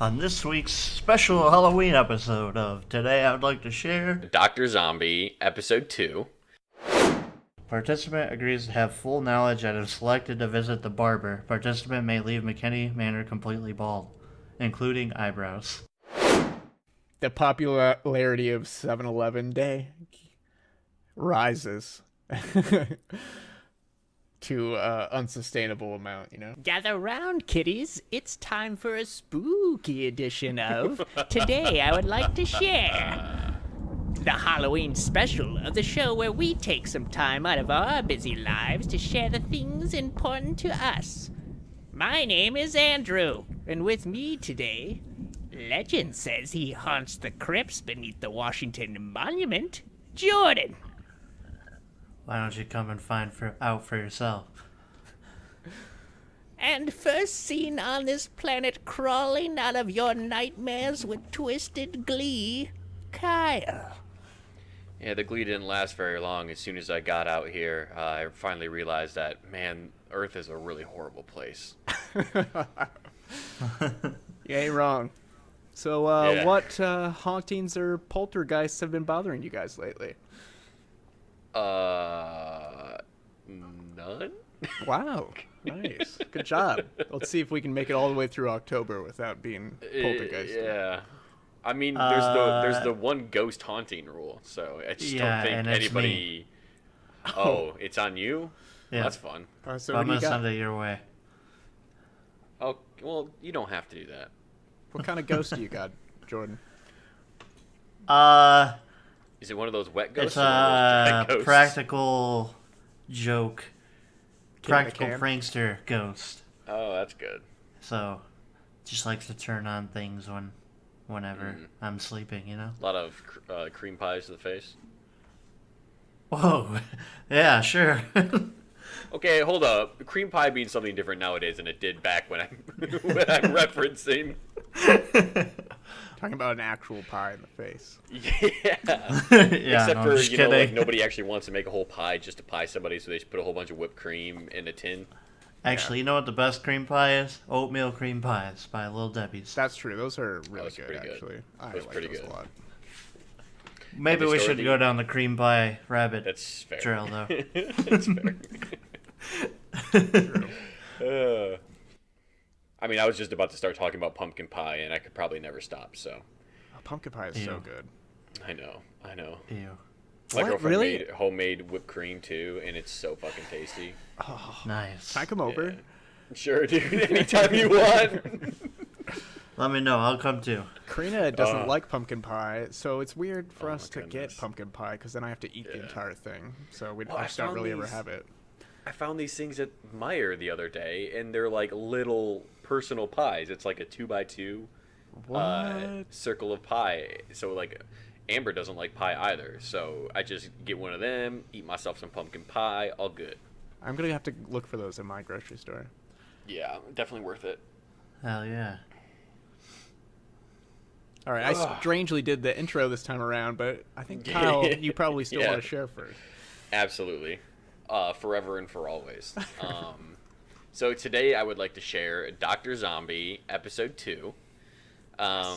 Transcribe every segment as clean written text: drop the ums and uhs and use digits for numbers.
On this week's special Halloween episode of Today I Would Like to Share, Dr. Zombie, Episode 2. participant agrees to have full knowledge and if selected to visit the barber. Participant may leave McKamey Manor completely bald, including eyebrows. The popularity of 7-Eleven Day rises to unsustainable amount, you know? Gather round, kiddies. It's time for a spooky edition of Today I Would Like to Share. The Halloween special of the show where we take some time out of our busy lives to share the things important to us. My name is Andrew, and with me today, legend says he haunts the crypts beneath the Washington Monument, Jordan. Why don't you come and find out for yourself? And first seen on this planet crawling out of your nightmares with twisted glee, Kyle. Yeah, the glee didn't last very long. As soon as I got out here, I finally realized that, man, Earth is a really horrible place. You ain't wrong. So, Yeah. what hauntings or poltergeists have been bothering you guys lately? None? Wow, nice. Good job. Let's see if we can make it all the way through October without being poltergeist. Yeah. I mean, there's the one ghost haunting rule, so I just don't think and it's anybody... Oh, it's on you? Yeah. That's fun. So I'm what do you gonna got? send it your way. Oh, well, you don't have to do that. What kind of ghost do you got, Jordan? Is it one of those wet ghosts It's or one of those dry a ghosts? practical joke, practical McKam? prankster ghost. Oh, that's good. So, just likes to turn on things whenever I'm sleeping, you know? A lot of cream pies to the face. Whoa, yeah, sure. Okay, hold up. Cream pie means something different nowadays than it did back when I'm when I'm referencing. Talking about an actual pie in the face. Yeah. Yeah, Except no, for I'm just like kidding. nobody actually wants to make a whole pie just to pie somebody, so they just put a whole bunch of whipped cream in a tin. Actually, you know what the best cream pie is? Oatmeal cream pies by Little Debbie's. That's true. Those are really Those are good, pretty good. actually. I Those are like pretty those good. a lot. Maybe Have we you should started go down the cream pie rabbit That's fair. trail, though. That's fair. I mean, I was just about to start talking about pumpkin pie, and I could probably never stop. So Oh, pumpkin pie is so Ew. good. I know. Ew. My What, girlfriend really? made homemade whipped cream too, and it's so fucking tasty. Nice. Can I come over? Yeah. Sure, dude. Anytime you want. Let me know. I'll come too. Karina doesn't like pumpkin pie, so it's weird for Oh us my to get goodness. pumpkin pie because then I have to eat the Yeah. entire thing. So Well, I I just don't found really ever these- have it. I found these things at Meyer the other day, and they're like little personal pies. It's like a 2x2 What? circle of pie. So like, Amber doesn't like pie either. So I just get one of them, eat myself some pumpkin pie, all good. I'm gonna have to look for those in my grocery store. Yeah, definitely worth it. Hell yeah. All right, I strangely did the intro this time around, but I think Kyle, you probably still Yeah. want to share first. Absolutely. Forever and for always. So today I would like to share Dr. Zombie Episode 2. I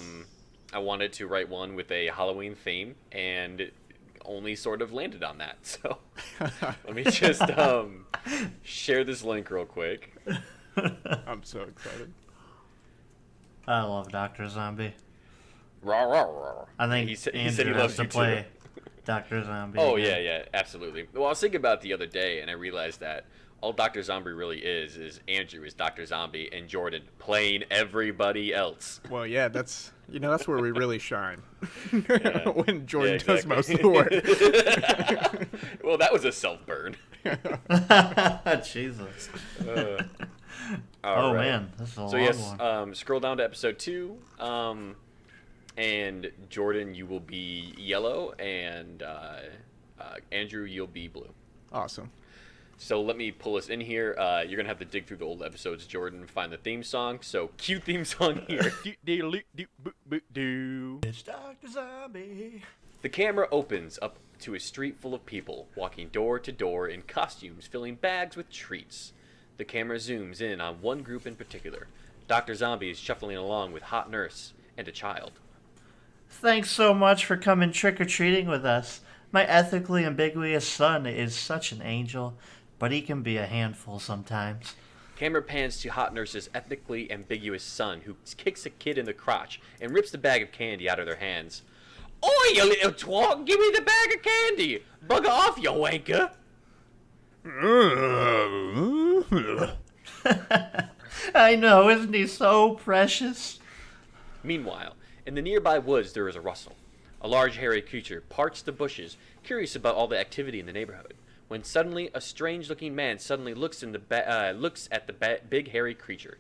wanted to write one with a Halloween theme and only sort of landed on that. So let me just share this link real quick. I'm so excited. I love Dr. Zombie. Rah, rah, rah. I think he said Andrew he loves has to you too. play Dr. Zombie. Oh, again. yeah, absolutely. Well, I was thinking about it the other day, and I realized that all Dr. Zombie really is Andrew is Dr. Zombie and Jordan playing everybody else. Well, yeah, that's where we really shine. Yeah. When Jordan Yeah, does exactly. most of the work. Well, that was a self-burn. Jesus. All Oh, right. man. This is a So long yes, one. scroll down to episode 2, and Jordan, you will be yellow, and Andrew, you'll be blue. Awesome. So let me pull us in here. You're gonna have to dig through the old episodes, Jordan, find the theme song. So cue theme song here. It's Dr. Zombie. The camera opens up to a street full of people walking door to door in costumes, filling bags with treats. The camera zooms in on one group in particular. Dr. Zombie is shuffling along with Hot Nurse and a child. Thanks so much for coming trick-or-treating with us. My ethically ambiguous son is such an angel, but he can be a handful sometimes. Camera pans to Hot Nurse's ethnically ambiguous son, who kicks a kid in the crotch and rips the bag of candy out of their hands. Oi, you little twat! Give me the bag of candy! Bugger off, you wanker! I know, isn't he so precious? Meanwhile, in the nearby woods there is a rustle. A large hairy creature parts the bushes, curious about all the activity in the neighborhood, when suddenly a strange-looking man suddenly looks at the big hairy creature.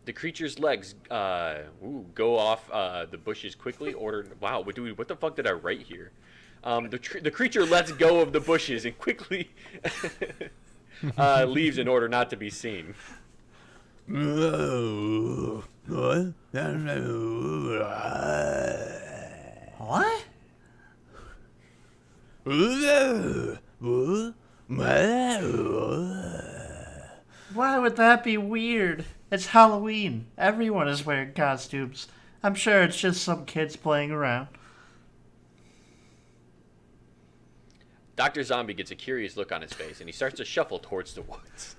The creature's legs go off the bushes quickly. Wow, what the fuck did I write here? The creature lets go of the bushes and quickly leaves in order not to be seen. What? Why would that be weird? It's Halloween. Everyone is wearing costumes. I'm sure it's just some kids playing around. Dr. Zombie gets a curious look on his face, and he starts to shuffle towards the woods.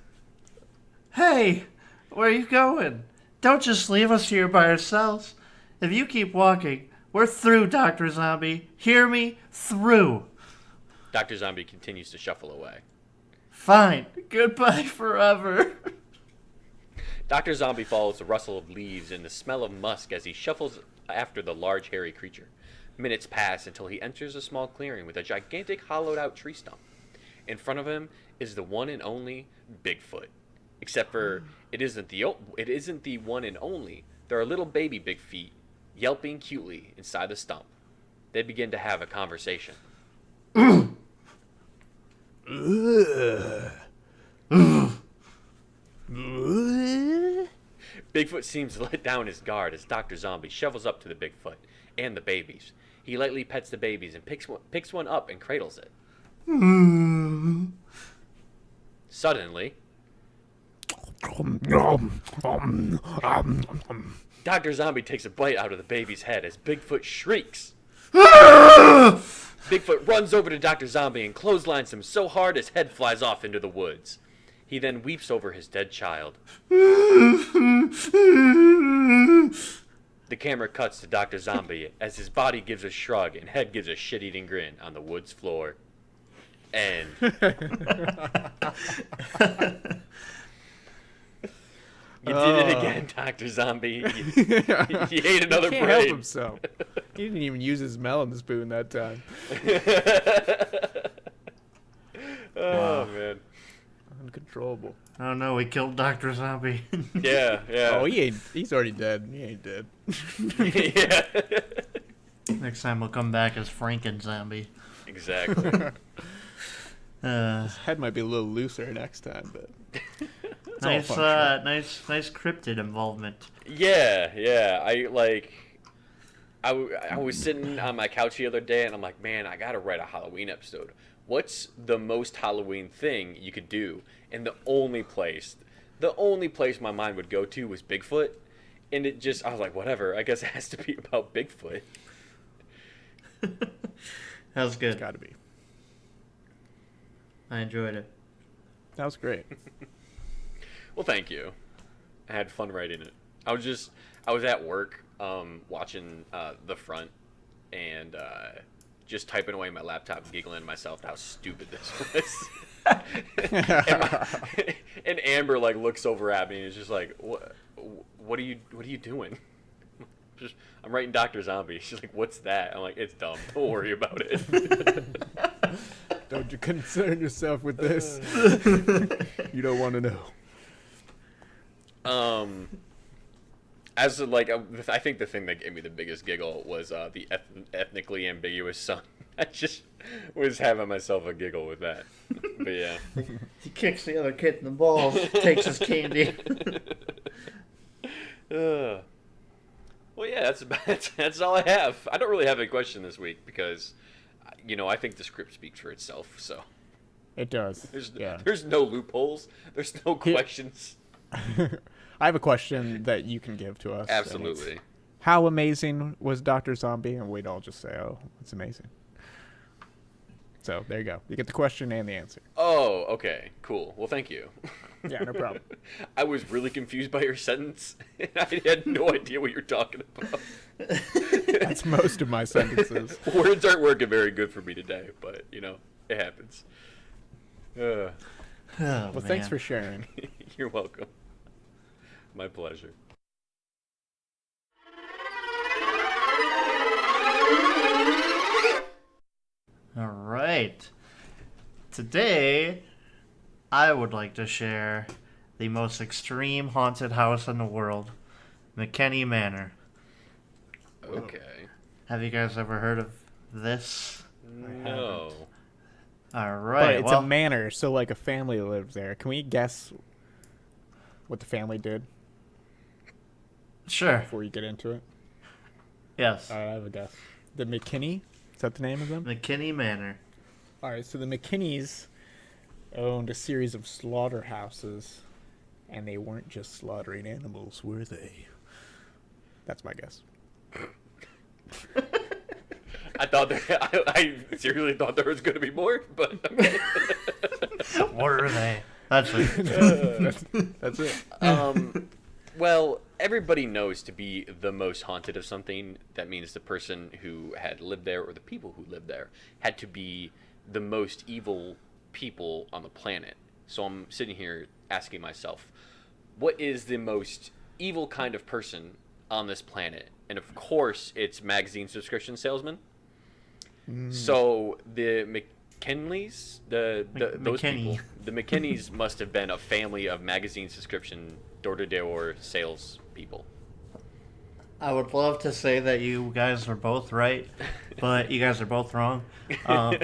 Hey, where are you going? Don't just leave us here by ourselves. If you keep walking, we're through, Dr. Zombie. Hear me? Through. Dr. Zombie continues to shuffle away. Fine. Goodbye forever. Dr. Zombie follows the rustle of leaves and the smell of musk as he shuffles after the large hairy creature. Minutes pass until he enters a small clearing with a gigantic hollowed-out tree stump. In front of him is the one and only Bigfoot. Except for it isn't the one and only. There are little baby big feet yelping cutely inside the stump. They begin to have a conversation. Bigfoot seems to let down his guard as Dr. Zombie shovels up to the Bigfoot and the babies. He lightly pets the babies and picks one up and cradles it. Suddenly, Dr. Zombie takes a bite out of the baby's head as Bigfoot shrieks. Bigfoot runs over to Dr. Zombie and clotheslines him so hard his head flies off into the woods. He then weeps over his dead child. The camera cuts to Dr. Zombie as his body gives a shrug and head gives a shit-eating grin on the woods floor. End. You did it again, Dr. Zombie. You ate another Can't brain. help himself. He didn't even use his melon spoon that time. Oh, man. Uncontrollable. Oh no, we killed Dr. Zombie. Yeah. Oh, he's already dead. He ain't dead. Yeah. Next time we'll come back as Franken Zombie. Exactly. His head might be a little looser next time, but it's Nice, all functional. nice cryptid involvement. Yeah. I was sitting on my couch the other day, and I'm like, man, I gotta write a Halloween episode. What's the most Halloween thing you could do? And the only place my mind would go to was Bigfoot. And I was like, whatever, I guess it has to be about Bigfoot. That was good. It's gotta be. I enjoyed it. That was great. Well, thank you. I had fun writing it. I was at work watching The Front and just typing away my laptop, giggling to myself at how stupid this was. and Amber looks over at me and is just like, what are you doing? I'm writing Dr. Zombie. She's like, what's that? I'm like, it's dumb. Don't worry about it. Don't you concern yourself with this. You don't want to know. I think the thing that gave me the biggest giggle was the ethnically ambiguous son. I just was having myself a giggle with that. But yeah. He kicks the other kid in the balls, takes his candy. Well, yeah, that's all I have. I don't really have a question this week because, I think the script speaks for itself. So It does. there's no loopholes. There's no questions. I have a question that you can give to us. Absolutely. How amazing was Dr. Zombie? And we'd all just say, oh, it's amazing. So there you go. You get the question and the answer. Oh, okay. Cool. Well, thank you. Yeah, no problem. I was really confused by your sentence, and I had no idea what you're talking about. That's most of my sentences. Words aren't working very good for me today, but, it happens. Oh, Well, thanks for sharing. You're welcome. My pleasure. All right. Today, I would like to share the most extreme haunted house in the world, McKamey Manor. Okay. Have you guys ever heard of this? No. All But right. it's a manor, so like a family lives there. Can we guess what the family did Sure. before you get into it? Yes. I have a guess. The McKinney? Is that the name of them? McKamey Manor. All right, so the McKinneys owned a series of slaughterhouses, and they weren't just slaughtering animals, were they? That's my guess. I seriously thought there was going to be more, but okay. What are they? That's it. That's it. Well, everybody knows to be the most haunted of something, that means the person who had lived there, or the people who lived there, had to be the most evil people on the planet. So I'm sitting here asking myself, what is the most evil kind of person on this planet? And of course, it's magazine subscription salesman. So the McKinleys, those McKinney. people, the McKinneys must have been a family of magazine subscription door-to-door sales people. I would love to say that you guys are both right, but you guys are both wrong. And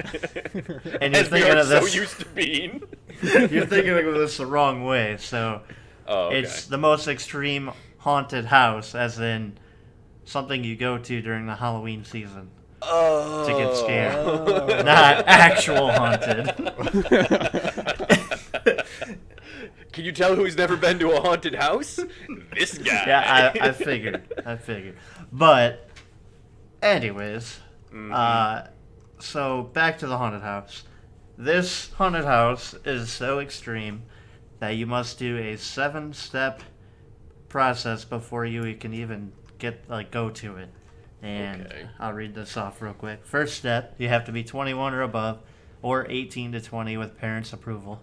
you're As we thinking are of this. so used to being. You're thinking of this the wrong way. So Okay. it's the most extreme haunted house, as in something you go to during the Halloween season to get scared. Not actual haunted. Can you tell who's never been to a haunted house? This guy. Yeah, I figured. But, anyways, so back to the haunted house. This haunted house is so extreme that you must do a 7-step process before you can even go to it. And Okay. I'll read this off real quick. First step, you have to be 21 or above, or 18 to 20 with parents' approval.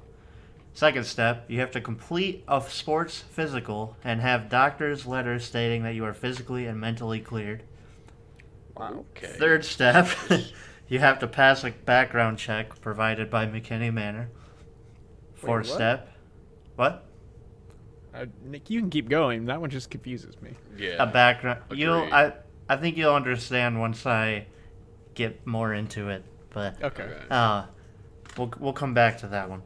Second step, you have to complete a sports physical and have doctor's letters stating that you are physically and mentally cleared. Okay. Third step, you have to pass a background check provided by McKamey Manor. Fourth what? step, what? Nick, you can keep going. That one just confuses me. Yeah. A background. Agreed. I think you'll understand once I get more into it. But Okay. we'll come back to that one.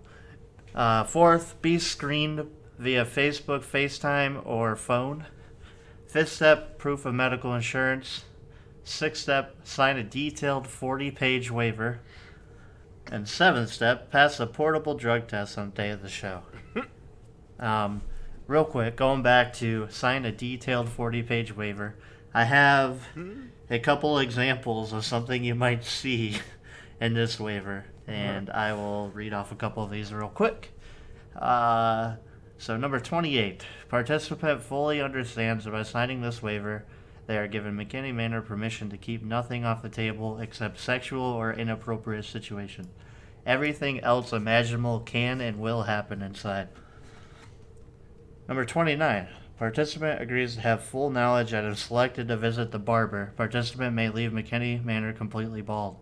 Fourth, be screened via Facebook, FaceTime, or phone. Fifth step, proof of medical insurance. Sixth step, sign a detailed 40-page waiver. And seventh step, pass a portable drug test on the day of the show. Real quick, going back to sign a detailed 40-page waiver, I have a couple examples of something you might see in this waiver, and I will read off a couple of these real quick. So number 28, participant fully understands that by signing this waiver, they are given McKamey Manor permission to keep nothing off the table except sexual or inappropriate situation. Everything else imaginable can and will happen inside. Number 29. Participant agrees to have full knowledge that if selected to visit the barber, participant may leave McKamey Manor completely bald,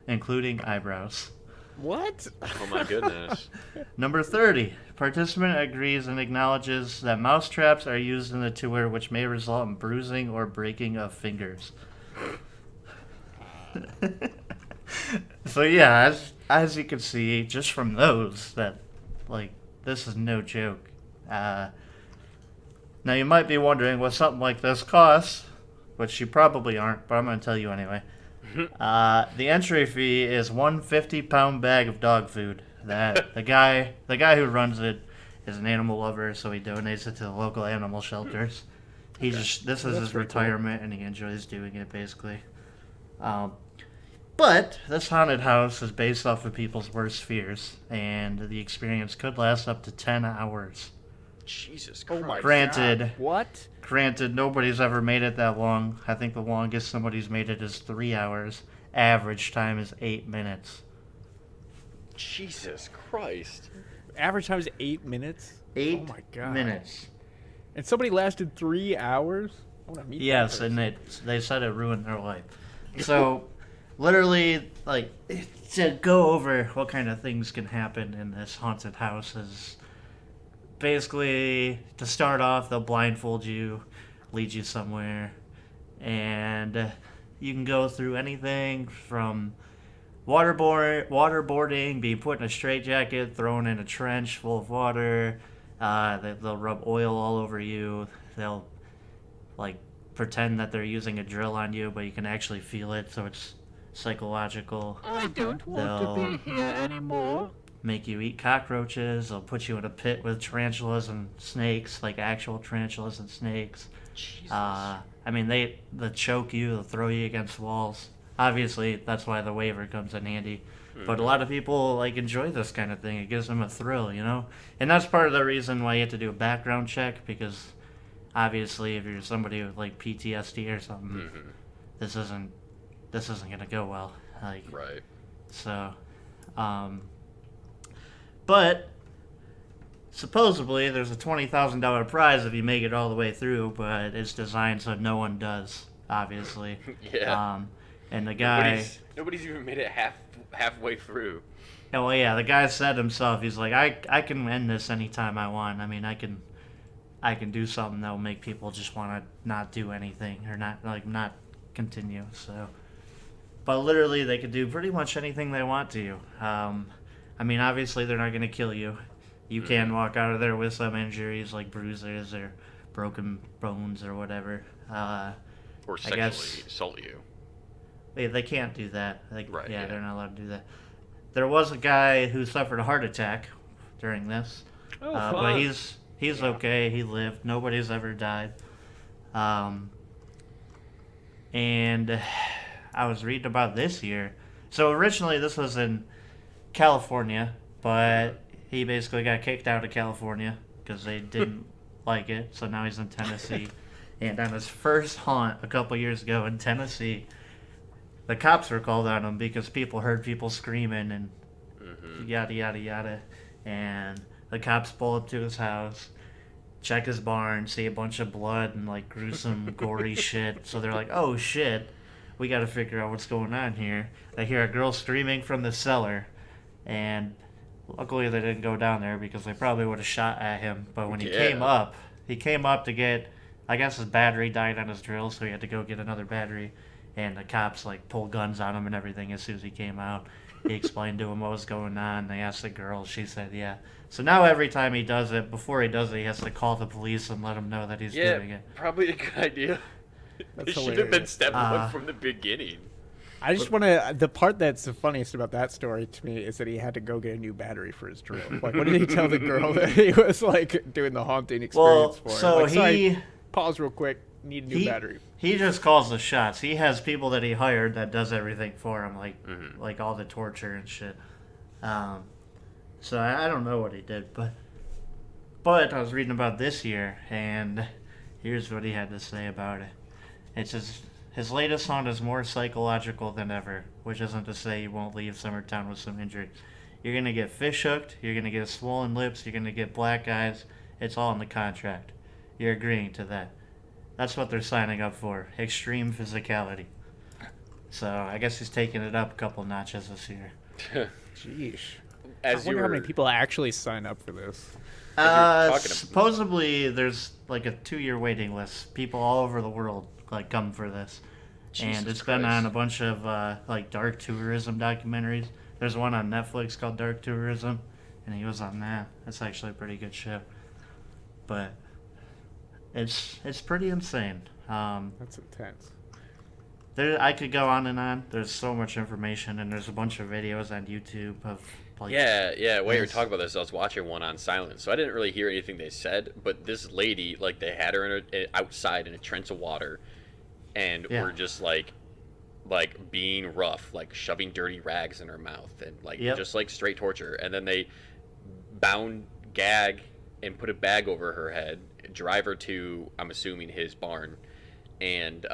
including eyebrows. What? Oh my goodness. Number 30. Participant agrees and acknowledges that mouse traps are used in the tour, which may result in bruising or breaking of fingers. So yeah, as you can see, just from those, that, this is no joke. Now you might be wondering what something like this costs, which you probably aren't, but I'm going to tell you anyway. The entry fee is one 50-pound bag of dog food that the guy who runs it is an animal lover, so he donates it to the local animal shelters. This is his retirement, and he enjoys doing it, basically. But this haunted house is based off of people's worst fears, and the experience could last up to 10 hours. Jesus Christ. Oh my Granted, God. What? Granted, nobody's ever made it that long. I think the longest somebody's made it is 3 hours. Average time is 8 minutes. Jesus Christ. Average time is 8 minutes? 8 oh my God. minutes. And somebody lasted 3 hours? I want to meet Yes, that and person. they said it ruined their life. So, literally, like, to go over what kind of things can happen in this haunted house is basically, to start off, they'll blindfold you, lead you somewhere, and you can go through anything from waterboarding, being put in a straitjacket, thrown in a trench full of water. They'll rub oil all over you. They'll like pretend that they're using a drill on you, but you can actually feel it, so it's psychological. I don't want to be here anymore. Make you eat cockroaches. They'll put you in a pit with tarantulas and snakes, like actual tarantulas and snakes. Jesus. I mean, they'll choke you. They'll throw you against walls. Obviously, that's why the waiver comes in handy. But a lot of people like enjoy this kind of thing. It gives them a thrill, you know? And that's part of the reason why you have to do a background check, because obviously if you're somebody with like PTSD or something, this isn't gonna go well. Like, Right. so, but supposedly there's a $20,000 prize if you make it all the way through, but it's designed so no one does, obviously. Yeah. And the guy... Nobody's even made it halfway through. Oh, well, yeah, the guy said himself, he's like, I can end this anytime I want. I mean, I can do something that will make people just want to not do anything, or not continue, so... But literally, they could do pretty much anything they want to you. I mean, obviously, they're not going to kill you. You can walk out of there with some injuries, like bruises or broken bones or whatever. Or I guess- sexually assault you. They can't do that. Right, Yeah, yeah. they're not allowed to do that. There was a guy who suffered a heart attack during this. Oh, But fun. he's okay. He lived. Nobody's ever died. And I was reading about this year. So originally this was in California, but he basically got kicked out of California because they didn't like it. So now he's in Tennessee. And on his first haunt a couple years ago in Tennessee, the cops were called on him because people heard people screaming and yada yada yada. And the cops pull up to his house, check his barn, see a bunch of blood and like gruesome, gory shit. So they're like, "Oh shit, we got to figure out what's going on here." They hear a girl screaming from the cellar, and luckily they didn't go down there because they probably would have shot at him. But when he came up to get, I guess his battery died on his drill, so he had to go get another battery. And the cops like pulled guns on him and everything as soon as he came out. He explained to him what was going on. They asked the girl. She said, "Yeah." So now every time he does it, before he does it, he has to call the police and let them know that he's doing it. Probably a good idea. That's It should have been hilarious. step one from the beginning. I just want to. The part that's the funniest about that story to me is that he had to go get a new battery for his drill. Like, what did he tell the girl that he was like doing the haunting experience for? So Like, sorry, he pause real quick. Need a new battery. he just calls the shots. He has people that he hired that does everything for him, like all the torture and shit. So I don't know what he did, but I was reading about this year, and here's what he had to say about it. It's his latest haunt is more psychological than ever, which isn't to say you won't leave Summertown with some injury. You're gonna get fish hooked. You're gonna get swollen lips. You're gonna get black eyes. It's all in the contract. You're agreeing to that. That's what they're signing up for. Extreme physicality. So I guess he's taking it up a couple notches this year. Jeez. As I wonder how many people actually sign up for this. you're talking about- Supposedly there's like a 2-year waiting list. People all over the world like come for this. And Jesus it's been Christ. on a bunch of like dark tourism documentaries. There's one on Netflix called Dark Tourism, and he was on that. That's actually a pretty good show. But it's pretty insane. That's intense. I could go on and on. There's so much information, and there's a bunch of videos on YouTube of Like, Yeah. While you're Yes. talking about this, I was watching one on silent, so I didn't really hear anything they said. But this lady, like, they had her outside in a trench of water, and Yeah. were just like being rough, like shoving dirty rags in her mouth, and like Yep. just like straight torture. And then they bound, gag, and put a bag over her head, drive her to, I'm assuming, his barn, and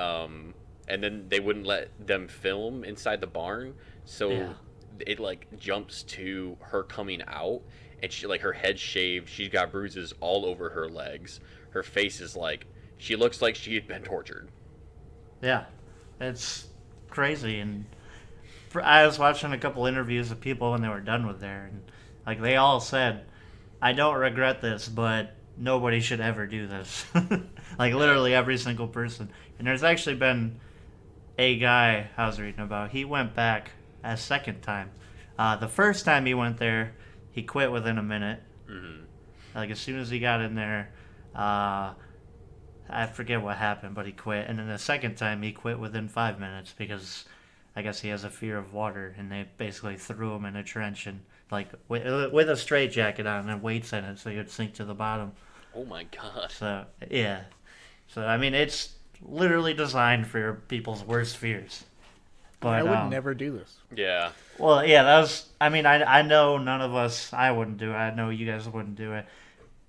then they wouldn't let them film inside the barn, so Yeah. it like jumps to her coming out, and she, like, her head shaved, she's got bruises all over her legs, her face is like, she looks like she had been tortured. Yeah, it's crazy. And I was watching a couple interviews of people when they were done with there, and like they all said, "I don't regret this, but nobody should ever do this." Like literally every single person. And there's actually been a guy I was reading about. He went back a second time. The first time he went there, he quit within a minute. Mm-hmm. Like as soon as he got in there, I forget what happened, but he quit. And then the second time, he quit within 5 minutes because I guess he has a fear of water, and they basically threw him in a trench and like with a straitjacket on and weights in it, so he would sink to the bottom. Oh my god. So yeah, so I mean, it's literally designed for people's worst fears. But I would never do this. Yeah. well, yeah, that was. I mean, I know none of us. I wouldn't do it. I know you guys wouldn't do it.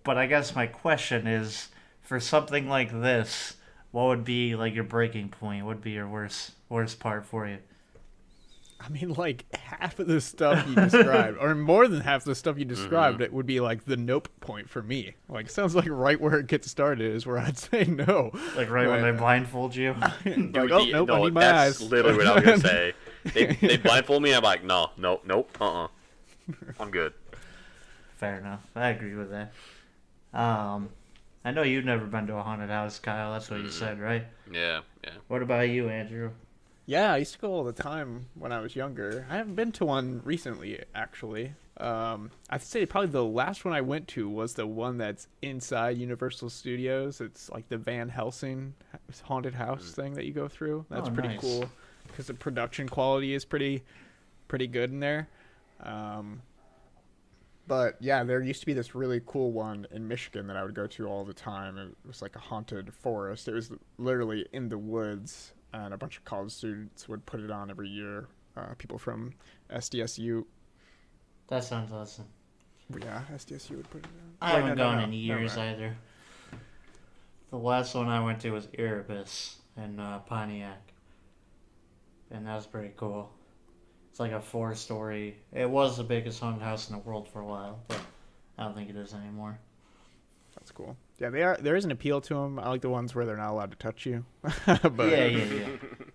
But I guess my question is, for something like this, what would be like your breaking point? What would be your worst part for you? I mean, like, half of the stuff you described, or more than half the stuff you described, it would be like the nope point for me. Like, sounds like right where it gets started is where I'd say no. Like right when they blindfold you? Like, Dude, oh, nope, I need my that's eyes. literally what I was gonna say. They blindfold me, I'm like, no, nope, I'm good. Fair enough. I agree with that. I know you've never been to a haunted house, Kyle. That's what you said, right? Yeah. What about you, Andrew? Yeah, I used to go all the time when I was younger. I haven't been to one recently, actually. I'd say probably the last one I went to was the one that's inside Universal Studios. It's like the Van Helsing haunted house thing that you go through. That's pretty nice. cool because the production quality is pretty good in there. But yeah, there used to be this really cool one in Michigan that I would go to all the time. It was like a haunted forest. It was literally in the woods, and a bunch of college students would put it on every year. People from SDSU, That sounds awesome. yeah, SDSU would put it on. I haven't gone in Never years mind. either. The last one I went to was Erebus in Pontiac, and that was pretty cool. It's like a 4-story. It was the biggest haunted house in the world for a while, but I don't think it is anymore. That's cool. Yeah, there is an appeal to them. I like the ones where they're not allowed to touch you. But Yeah.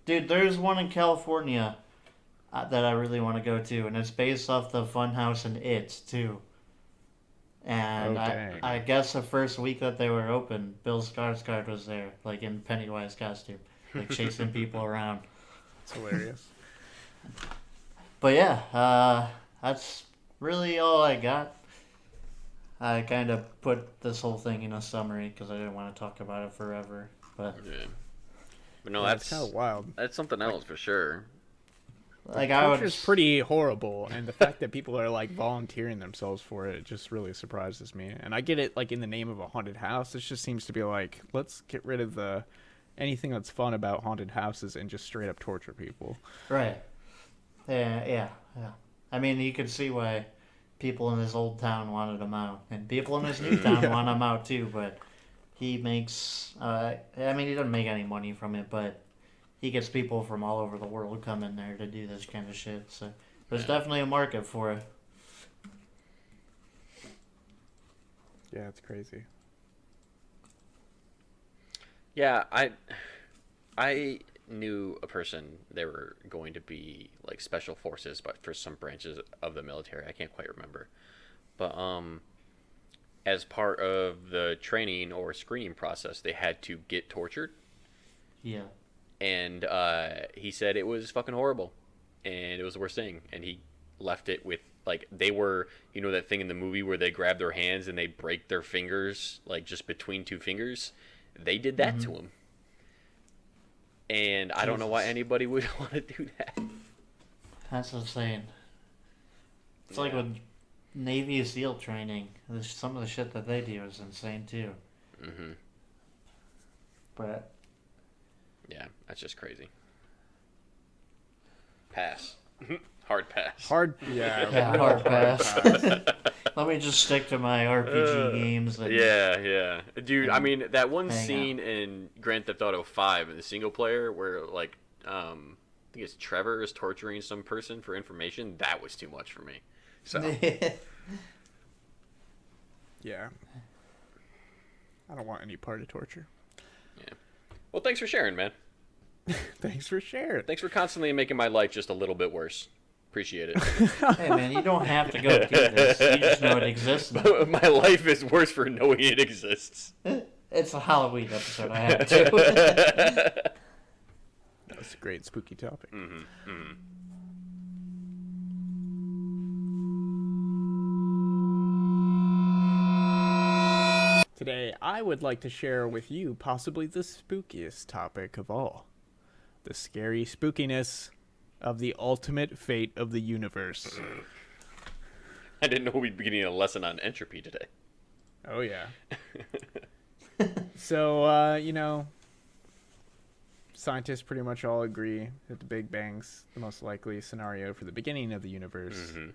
Dude, there's one in California that I really want to go to, and it's based off the Funhouse in It, too. And dang. I guess the first week that they were open, Bill Skarsgård was there, like in Pennywise costume, like chasing people around. It's hilarious. But yeah, that's really all I got. I kind of put this whole thing in a summary because I didn't want to talk about it forever. But Yeah. But no, Yeah, that's it's kind of wild. that's something else for sure. like I would, Torture's pretty horrible, and the fact that people are like volunteering themselves for it just really surprises me. And I get it, like in the name of a haunted house, this just seems to be like, let's get rid of anything that's fun about haunted houses and just straight up torture people. right. Yeah. I mean, you could see why people in this old town wanted him out, and people in this new town want him out too. But he makes, I mean, he doesn't make any money from it, but he gets people from all over the world coming there to do this kind of shit. So there's definitely a market for it. Yeah, it's crazy. Yeah, I knew a person. They were going to be like special forces, but for some branches of the military, I can't quite remember. But as part of the training or screening process, they had to get tortured, Yeah. and he said it was fucking horrible, and it was the worst thing. And he left it with, like, they were, you know, that thing in the movie where they grab their hands and they break their fingers, like just between two fingers. They did that to him. And I don't know why Jesus. anybody would want to do that. That's insane. It's like with Navy SEAL training. Some of the shit that they do is insane too. Mm-hmm. But yeah, that's just crazy. Pass. Hard pass. Hard pass. Let me just stick to my RPG games. And Yeah. Dude, I mean, that one hang scene in Grand Theft Auto 5 in the single player where, like, I think it's Trevor is torturing some person for information, that was too much for me. So, Yeah. I don't want any part of torture. yeah. Well, thanks for sharing, man. Thanks for sharing. Thanks for constantly making my life just a little bit worse. Appreciate it. Hey man, you don't have to go do this. You just know it exists. My life is worse for knowing it exists. It's a Halloween episode. I have to. That was a great spooky topic. Mm-hmm. Mm-hmm. Today, I would like to share with you possibly the spookiest topic of all. The scary spookiness of the ultimate fate of the universe. I didn't know we'd be getting a lesson on entropy today. Oh, yeah. So, scientists pretty much all agree that the Big Bang's the most likely scenario for the beginning of the universe. Mm-hmm.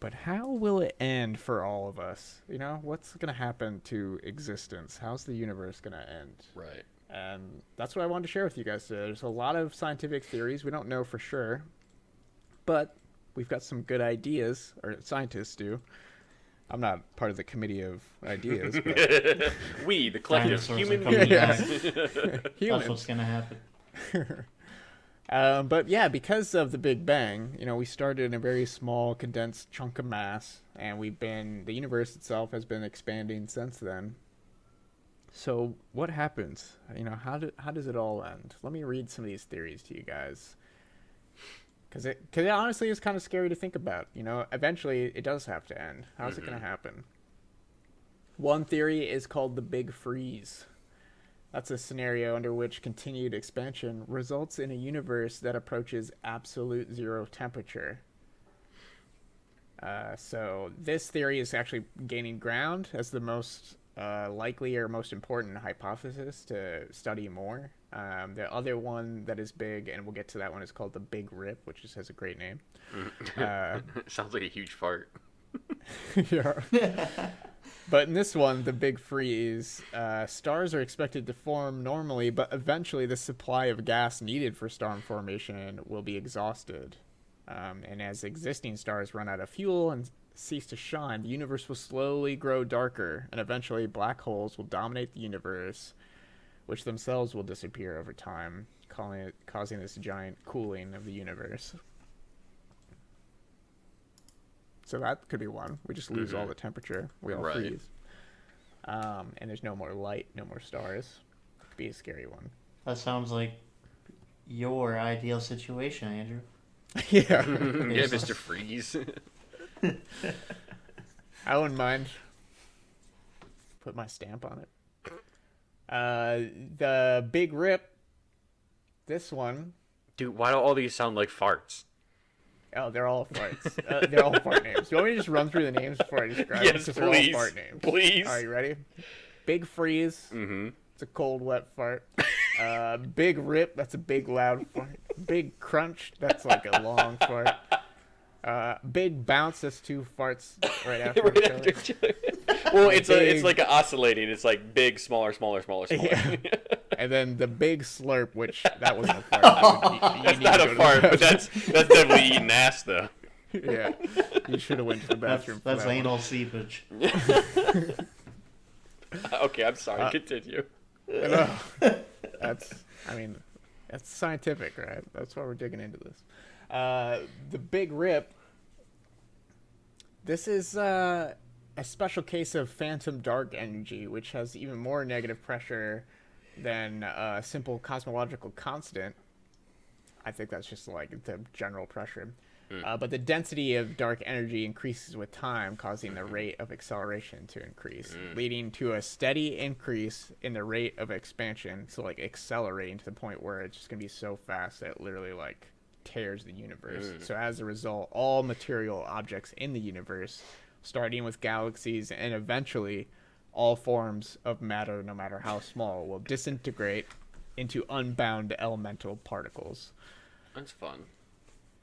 But how will it end for all of us? What's going to happen to existence? How's the universe going to end? Right. And that's what I wanted to share with you guys today. There's a lot of scientific theories. We don't know for sure. But we've got some good ideas, or scientists do. I'm not part of the committee of ideas. But We, the collective, Dinosaurs human are coming beings. back. That's what's gonna happen. But yeah, because of the Big Bang, we started in a very small, condensed chunk of mass, and the universe itself has been expanding since then. So what happens? How does it all end? Let me read some of these theories to you guys. Because it honestly is kind of scary to think about. Eventually it does have to end. How's it going to happen? One theory is called the Big Freeze. That's a scenario under which continued expansion results in a universe that approaches absolute zero temperature. So this theory is actually gaining ground as the most likely or most important hypothesis to study more. The other one that is big, and we'll get to that one, is called the Big Rip, which just has a great name. Sounds like a huge fart. Yeah. But in this one, the Big Freeze, stars are expected to form normally, but eventually the supply of gas needed for star formation will be exhausted. And as existing stars run out of fuel and cease to shine, the universe will slowly grow darker, and eventually black holes will dominate the universe, which themselves will disappear over time, causing this giant cooling of the universe. So that could be one. We just lose all the temperature. We all freeze. And there's no more light, no more stars. Could be a scary one. That sounds like your ideal situation, Andrew. Yeah. Yeah, Mr. Freeze. I wouldn't mind. Put my stamp on it. The Big Rip. This one. Dude, why do all these sound like farts? Oh, they're all farts. They're all fart names. Do you want me to just run through the names before I describe them? Yes, Because please. they're all fart names. Please. All right, you ready? Big Freeze. Mm-hmm. It's a cold, wet fart. Big Rip. That's a big, loud fart. Big Crunch. That's like a long fart. Big Bounce. That's two farts right after each other. Well, it's like an oscillating. It's like big, smaller, smaller, smaller, smaller. Yeah. And then the Big Slurp, which that wasn't a fart. That's not a fart, but that's definitely eating ass, though. Yeah, you should have went to the bathroom. That's anal seepage. Okay, I'm sorry. Continue. That's scientific, right? That's why we're digging into this. The Big Rip. This is a special case of phantom dark energy, which has even more negative pressure than a simple cosmological constant. I think that's just like the general pressure. But the density of dark energy increases with time, causing the rate of acceleration to increase, leading to a steady increase in the rate of expansion. So like accelerating to the point where it's just going to be so fast that it literally like tears the universe. So as a result, all material objects in the universe, starting with galaxies and eventually all forms of matter, no matter how small, will disintegrate into unbound elemental particles. That's fun.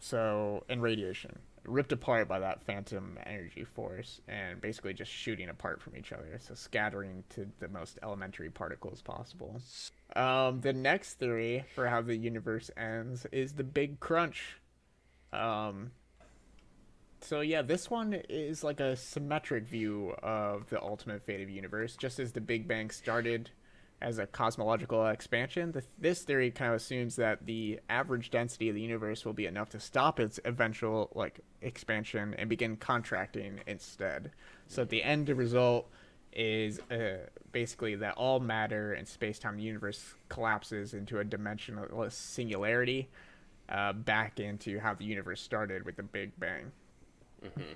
So, and radiation, ripped apart by that phantom energy force and basically just shooting apart from each other. So scattering to the most elementary particles possible. The next theory for how the universe ends is the Big Crunch. So yeah, this one is like a symmetric view of the ultimate fate of the universe. Just as the Big Bang started as a cosmological expansion, this theory kind of assumes that the average density of the universe will be enough to stop its eventual expansion and begin contracting instead. So at the end result is basically that all matter and space-time in the universe collapses into a dimensionless singularity, back into how the universe started with the Big Bang. Mm-hmm.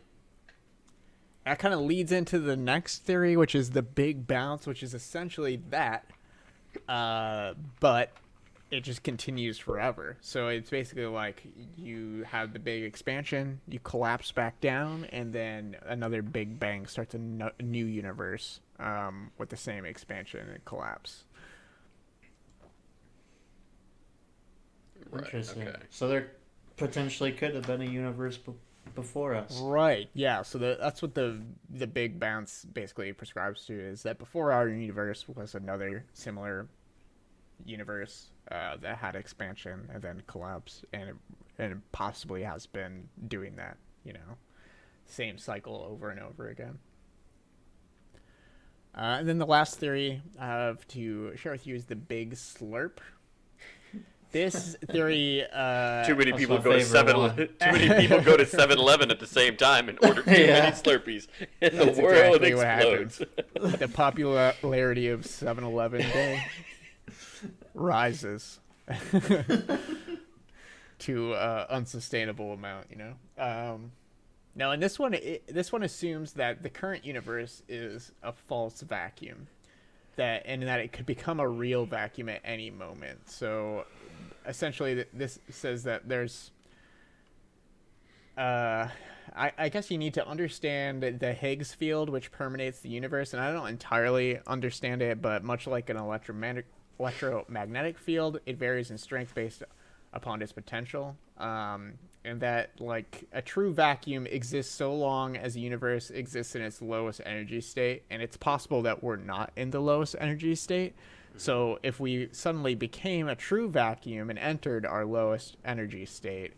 That kind of leads into the next theory, which is the Big Bounce, which is essentially that, but it just continues forever. So it's basically like you have the big expansion, you collapse back down, and then another Big Bang starts a new universe with the same expansion and collapse. Interesting. Okay. So there potentially could have been a universe before us. Right. Yeah. So that's what the Big Bounce basically prescribes to, is that before our universe was another similar universe that had expansion and then collapse, and it possibly has been doing that, same cycle over and over again. And then the last theory I have to share with you is the Big Slurp. This theory. Too many people go to 7-Eleven at the same time and order too many Slurpees, and the world explodes. The popularity of 7-Eleven Day rises to unsustainable amount. Now, in this one, this one assumes that the current universe is a false vacuum, that it could become a real vacuum at any moment. So essentially this says that there's I guess you need to understand the Higgs field, which permeates the universe, and I don't entirely understand it, but much like an electromagnetic field, it varies in strength based upon its potential, and that a true vacuum exists so long as the universe exists in its lowest energy state, and it's possible that we're not in the lowest energy state. So if we suddenly became a true vacuum and entered our lowest energy state,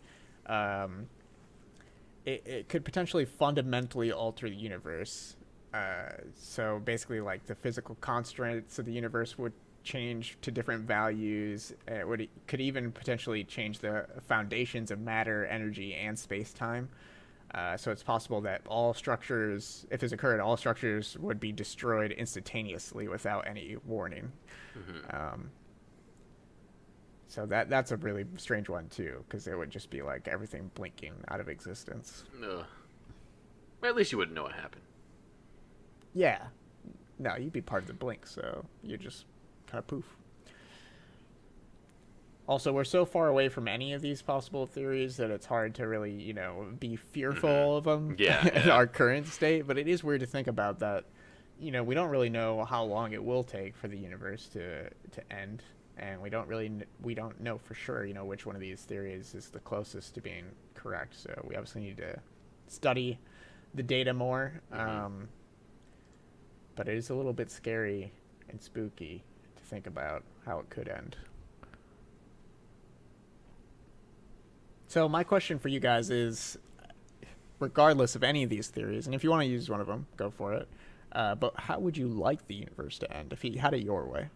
it could potentially fundamentally alter the universe. So basically, the physical constraints of the universe would change to different values. It could even potentially change the foundations of matter, energy, and space-time. So it's possible that all structures, if this occurred, all structures would be destroyed instantaneously without any warning. Mm-hmm. So that's a really strange one too, because it would just be like everything blinking out of existence. Well, at least you wouldn't know what happened. Yeah. No, you'd be part of the blink, so you just kind of poof. Also, we're so far away from any of these possible theories that it's hard to really, be fearful of them in our current state. But it is weird to think about that. We don't really know how long it will take for the universe to end, and we don't know for sure, which one of these theories is the closest to being correct. So we obviously need to study the data more. But it is a little bit scary and spooky to think about how it could end. So my question for you guys is, regardless of any of these theories, and if you want to use one of them, go for it, but how would you like the universe to end if you had it your way?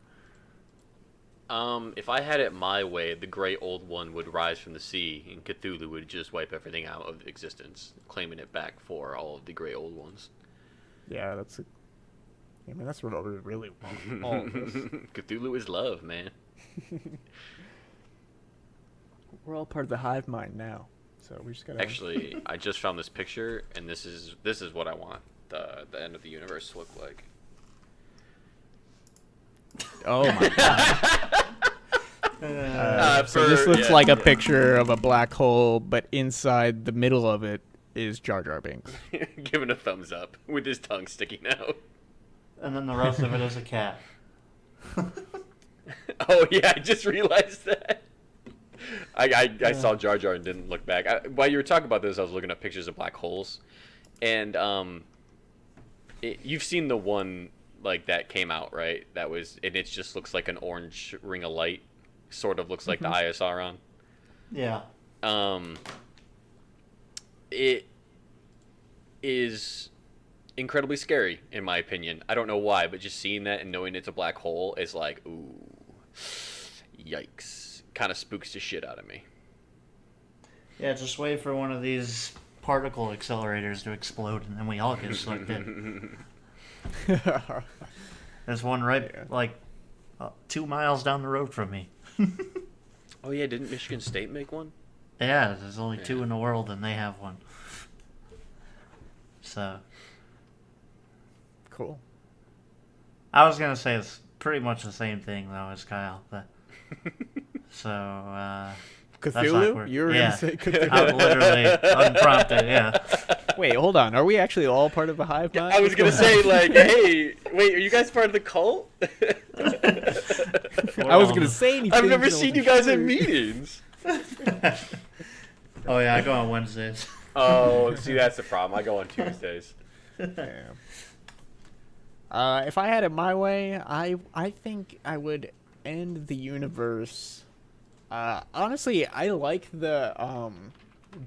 If I had it my way, the great old one would rise from the sea, and Cthulhu would just wipe everything out of existence, claiming it back for all of the great old ones. Yeah, that's what we really want. All of this. Cthulhu is love, man. We're all part of the hive mind now, so we just gotta. Actually, I just found this picture, and this is what I want the end of the universe to look like. Oh my god! So this looks like a picture of a black hole, but inside the middle of it is Jar Jar Binks. Giving a thumbs up with his tongue sticking out. And then the rest of it is a cat. Oh yeah, I just realized that. I saw Jar Jar and didn't look back. While you were talking about this, I was looking at pictures of black holes, and you've seen the one like that came out, right? That was, and it just looks like an orange ring of light, sort of looks like the ISR on. Yeah. It is incredibly scary, in my opinion. I don't know why, but just seeing that and knowing it's a black hole is like, ooh, yikes. Kind of spooks the shit out of me. Yeah, just wait for one of these particle accelerators to explode, and then we all get sucked in. There's one right, like, 2 miles down the road from me. Oh yeah, didn't Michigan State make one? Yeah, there's only 2 in the world, and they have one. So, Cool. I was gonna say it's pretty much the same thing though as Kyle. But, so, that's Cthulhu? awkward. You were Yeah. gonna say Cthulhu? I literally unprompted. Yeah. Wait, hold on. Are we actually all part of a hive mind? I was gonna say, like, hey, wait, are you guys part of the cult? I was gonna say anything. I've never but I seen you wasn't guys at sure. meetings. Oh yeah, I go on Wednesdays. Oh, see, that's the problem. I go on Tuesdays. Yeah. If I had it my way, I think I would end the universe. Honestly, I like the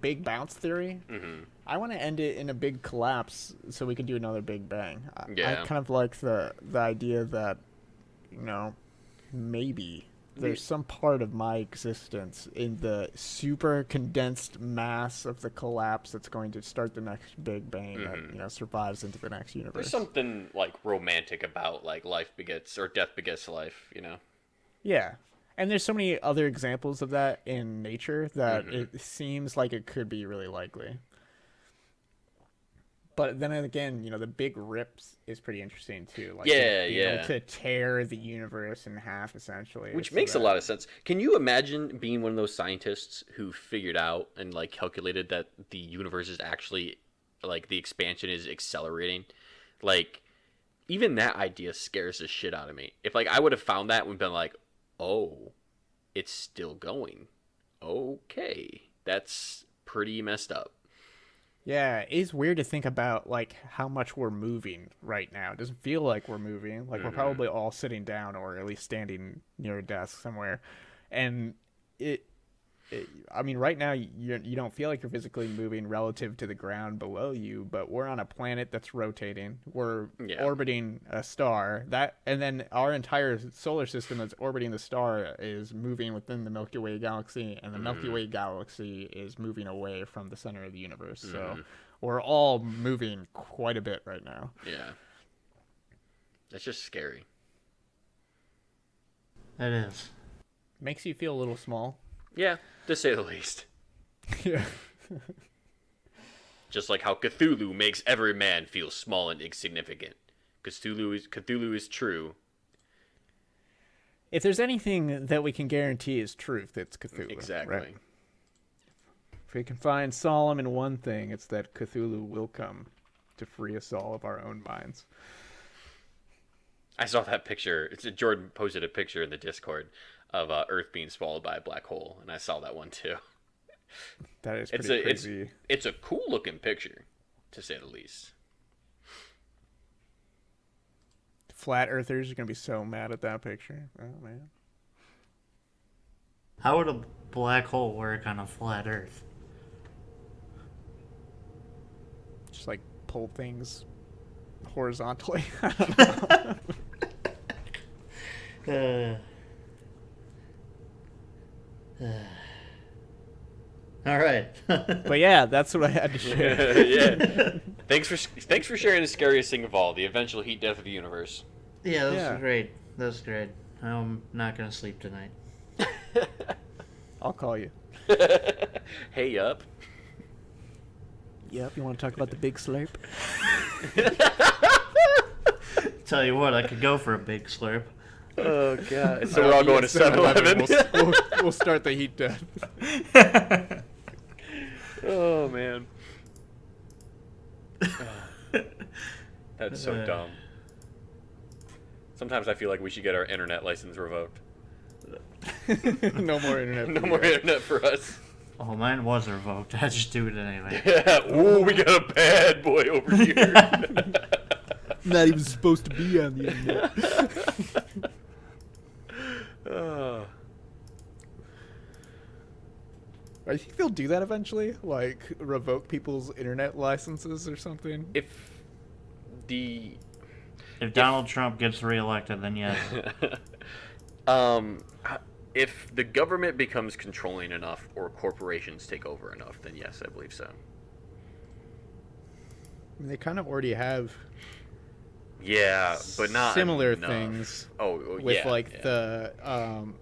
big bounce theory. Mm-hmm. I want to end it in a big collapse so we can do another big bang. I Yeah. kind of like the idea that, maybe there's some part of my existence in the super condensed mass of the collapse that's going to start the next big bang that survives into the next universe. There's something, like, romantic about, like, life begets, or death begets life, Yeah. And there's so many other examples of that in nature that it seems like it could be really likely. But then again, the big rips is pretty interesting too. Like, being able to tear the universe in half, essentially. Which makes a lot of sense. Can you imagine being one of those scientists who figured out and, like, calculated that the universe is actually, like, the expansion is accelerating? Like, even that idea scares the shit out of me. If, like, I would have found that and been like, oh, it's still going. Okay. That's pretty messed up. Yeah, it's weird to think about, like, how much we're moving right now. It doesn't feel like we're moving. Like, we're probably all sitting down or at least standing near a desk somewhere. And I mean, right now, you don't feel like you're physically moving relative to the ground below you, but we're on a planet that's rotating. We're orbiting a star. And then our entire solar system that's orbiting the star is moving within the Milky Way galaxy, and the Milky Way galaxy is moving away from the center of the universe. So we're all moving quite a bit right now. Yeah. That's just scary. It is. Makes you feel a little small. Yeah, to say the least. Yeah. Just like how Cthulhu makes every man feel small and insignificant. Cthulhu is true. If there's anything that we can guarantee is truth, it's Cthulhu. Exactly. Right? If we can find solemn in one thing, it's that Cthulhu will come to free us all of our own minds. I saw that picture. Jordan posted a picture in the Discord of Earth being swallowed by a black hole, and I saw that one too. That is pretty crazy. It's a cool looking picture, to say the least. Flat earthers are going to be so mad at that picture. Oh, man. How would a black hole work on a flat Earth? Just like pull things horizontally. I don't know. All right. But yeah, that's what I had to share. Yeah. Thanks for sharing the scariest thing of all, the eventual heat death of the universe. Yeah, that was great. That was great. I'm not gonna sleep tonight. I'll call you. Hey up. Yep, you want to talk about the big slurp? Tell you what, I could go for a big slurp. Oh god! So we're all going to 7-Eleven. We'll start the heat death. Oh man. That's so dumb. Sometimes I feel like we should get our internet license revoked. No more internet. No more internet for us. Oh, mine was revoked. I just do it anyway. Yeah. Ooh, we got a bad boy over here. Not even supposed to be on the internet. Oh. I think they'll do that eventually, like revoke people's internet licenses or something. If Donald Trump gets reelected, then yes. If the government becomes controlling enough or corporations take over enough, then yes, I believe so. I mean, they kind of already have. Yeah, but not similar enough. Things. With with the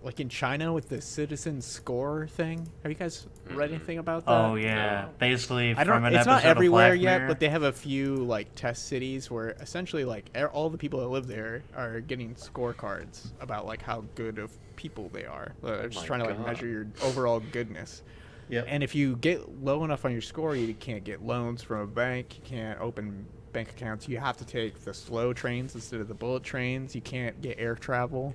like in China with the citizen score thing. Have you guys read anything about that? Oh yeah, basically I don't. from an It's not episode of everywhere Black yet, Mirror. but they have a few like test cities where essentially like all the people that live there are getting scorecards about like how good of people they are. They're just my trying to like God. measure your overall goodness. Yep. And if you get low enough on your score, you can't get loans from a bank. You can't open bank accounts. You have to take the slow trains instead of the bullet trains. You can't get air travel.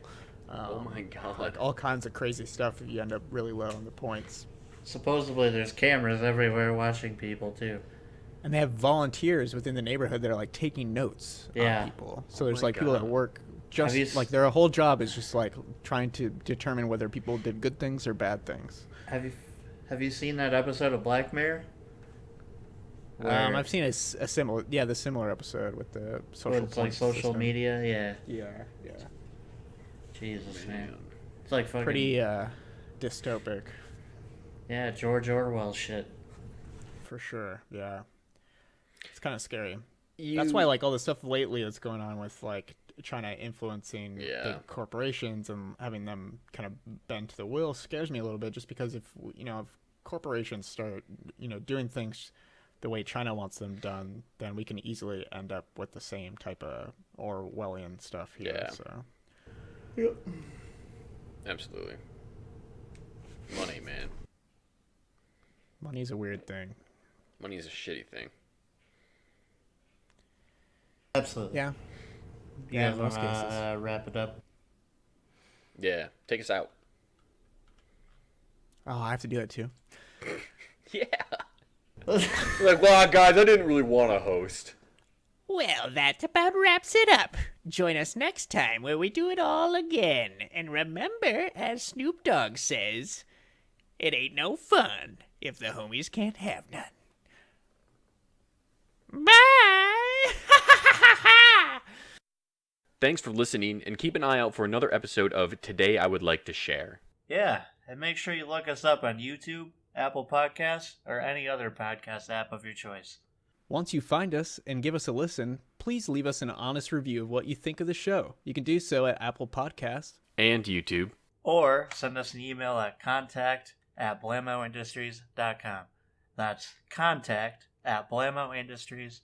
Oh my god. Like all kinds of crazy stuff if you end up really low on the points. Supposedly there's cameras everywhere watching people too. And they have volunteers within the neighborhood that are like taking notes Yeah. on people. So there's my like people that God. work Have you just like their whole job is just like trying to determine whether people did good things or bad things. Have you seen that episode of Black Mirror? I've seen a similar, the similar episode with the Where social. it's like points social system. media, yeah. Yeah. Jesus man, it's like fucking Pretty dystopic, yeah, George Orwell shit. for sure. Yeah, it's kind of scary. That's why like all the stuff lately that's going on with like China influencing big corporations and having them kind of bend to the will scares me a little bit. Just because if corporations start doing things the way China wants them done, then we can easily end up with the same type of Orwellian stuff here. Yeah. So. Yep. Absolutely. Money, man. Money's a weird thing. Money is a shitty thing. Absolutely. Yeah. You Yeah, guys in most wanna, cases. wrap it up? Yeah. Take us out. Oh, I have to do it too. Yeah. Like, well, guys, I didn't really want to host. Well, that about wraps it up. Join us next time where we do it all again. And remember, as Snoop Dogg says, it ain't no fun if the homies can't have none. Bye! Thanks for listening, and keep an eye out for another episode of Today I Would Like to Share. Yeah, and make sure you look us up on YouTube, Apple Podcasts, or any other podcast app of your choice. Once you find us and give us a listen, please leave us an honest review of what you think of the show. You can do so at Apple Podcasts. And YouTube. Or send us an email at contact@blamoindustries.com. That's contact@blamoindustries.com.